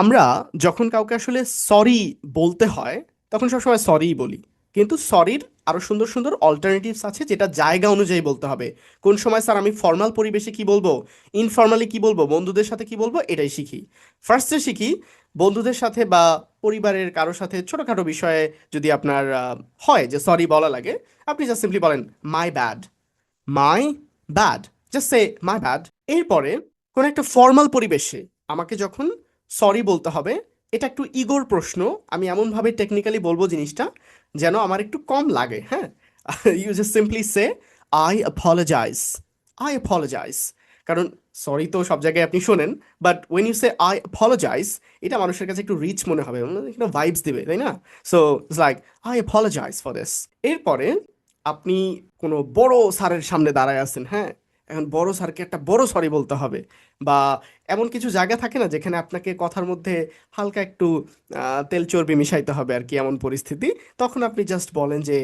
আমরা যখন কাউকে আসলে সরি বলতে হয় তখন সবসময় সরিই বলি, কিন্তু সরির আরো সুন্দর সুন্দর অল্টারনেটিভস আছে যেটা জায়গা অনুযায়ী বলতে হবে। কোন সময় স্যার আমি ফর্মাল পরিবেশে কি বলবো, ইনফর্মালি কি বলবো, বন্ধুদের সাথে কি বলবো, এটাই শিখি। ফার্স্টে শিখি বন্ধুদের সাথে বা পরিবারের কারোর সাথে ছোটখাটো বিষয়ে যদি আপনার হয় যে সরি বলা লাগে, আপনি জাস্ট সিম্পলি বলেন my bad, my bad, just say my bad. এরপরে কোন একটা ফর্মাল পরিবেশে আমাকে যখন সরি বলতে হবে, এটা একটু ইগোর প্রশ্ন। আমি এমনভাবে টেকনিক্যালি বলবো জিনিসটা যেন আমার একটু কম লাগে, হ্যাঁ। You just simply say I apologise, I apologise. কারণ সরি তো সব জায়গায় আপনি শোনেন, but when you say I apologise, এটা মানুষের কাছে একটু রিচ মনে হবে, একটা ভাইবস দিবে, তাই না? So it's like I apologise for this. এরপরে আপনি কোনো বড় স্যারের সামনে দাঁড়ায় আছেন, হ্যাঁ, এখন বড় স্যারকে একটা বড় সরি বলতে হবে, বা এমন কিছু জায়গা থাকে না যেখানে আপনাকে কথার মধ্যে হালকা একটু তেল চর্বি মিশাইতে হবে আর কি, এমন পরিস্থিতি। তখন আপনি জাস্ট বলেন যে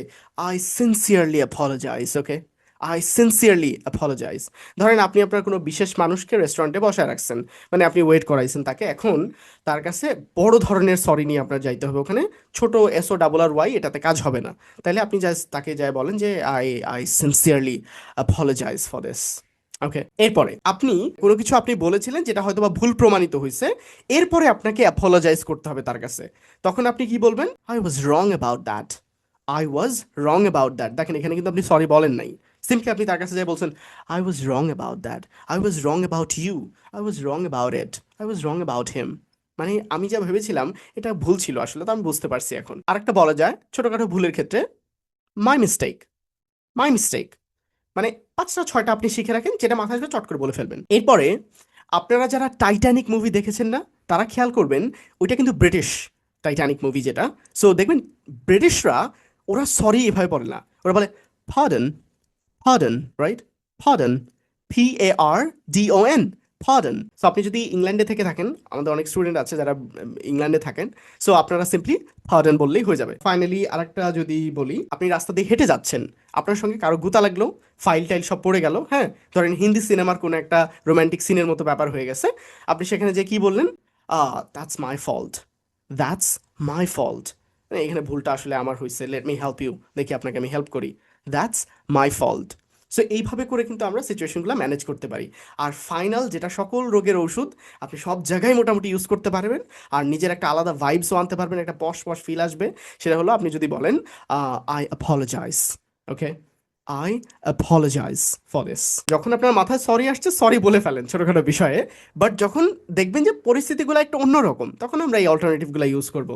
I sincerely apologise, okay, I sincerely apologise. ধরেন আপনি আপনার কোনো বিশেষ মানুষকে রেস্টুরেন্টে বসায় রাখছেন, মানে আপনি ওয়েট করাইছেন তাকে, এখন তার কাছে বড় ধরনের সরি নিয়ে আপনার যাইতে হবে ওখানে। ছোট এসও ডাবল আর ওয়াই এটাতে কাজ হবে না। তাহলে আপনি জাস্ট তাকে যায় বলেন যে I I sincerely apologise for this. Okay, এরপরে আপনি কোনো কিছু আপনি বলেছিলেন যেটা হয়তো বা ভুল প্রমাণিত হয়েছে, এরপরে আপনাকে অ্যাপোলোজাইজ করতে হবে তার কাছে। তখন আপনি কি বলবেন? I was wrong about that, I was wrong about that. দেখেন এখানে কিন্তু আপনি সরি বলেন নাই, সিম্পলি আপনি তার কাছে যাই বলছেন I was wrong about that, I was wrong about you, I was wrong about it, I was wrong about him. মানে আমি যা ভেবেছিলাম এটা ভুল ছিল আসলে, তো আমি বুঝতে পারছি এখন। আরেকটা বলা যায় ছোটখাটো ভুলের ক্ষেত্রে, মাই মিস্টেক, মাই মিস্টেক। মানে ৫টা ৬টা আপনি শিখে রাখেন, যেটা মাথায় আসবে চট করে বলে ফেলবেন। এরপরে আপনারা যারা টাইটানিক মুভি দেখেছেন না, তারা খেয়াল করবেন ওইটা কিন্তু ব্রিটিশ টাইটানিক মুভি যেটা। সো দেখবেন ব্রিটিশরা ওরা সরি এভাবে বলে না, ওরা বলে pardon, pardon, right? pardon, PARDON, pardon। So আপনি যদি ইংল্যান্ডে থেকে থাকেন, আমাদের অনেক স্টুডেন্ট আছে যারা ইংল্যান্ডে থাকেন, সো আপনারা সিম্পলি pardon বললেই হয়ে যাবে। ফাইনালি আরেকটা যদি বলি, আপনি রাস্তা দিয়ে হেঁটে যাচ্ছেন, আপনার সঙ্গে কারো গুতা লাগলো, ফাইল টাইল সব পড়ে গেল, হ্যাঁ, ধরেন হিন্দি সিনেমার কোনো একটা রোমান্টিক সিনের মতো ব্যাপার হয়ে গেছে, আপনি সেখানে যে কি বললেন, that's my fault, that's my fault. এখানে ভুলটা আসলে আমার হয়েছে, লেট মি হেল্প ইউ, দেখি আপনাকে আমি হেল্প করি, দ্যাটস মাই ফল্ট। সো এইভাবে করে কিন্তু আমরা সিচুয়েশনগুলো ম্যানেজ করতে পারি। আর ফাইনাল যেটা সকল রোগের ঔষধ, আপনি সব জায়গায় মোটামুটি ইউজ করতে পারবেন, আর নিজের একটা আলাদা ভাইবসও আনতে পারবেন, একটা পশ পশ ফিল আসবে। সেটা হলো আপনি যদি বলেন I apologise, okay, I apologise for this. যখন আপনার মাথায় সরি আসছে সরি বলে ফেলেন ছোটখাটো বিষয়ে, বাট যখন দেখবেন যে পরিস্থিতিগুলো একটু অন্যরকম, তখন আমরা এই অল্টারনেটিভগুলো ইউজ করব।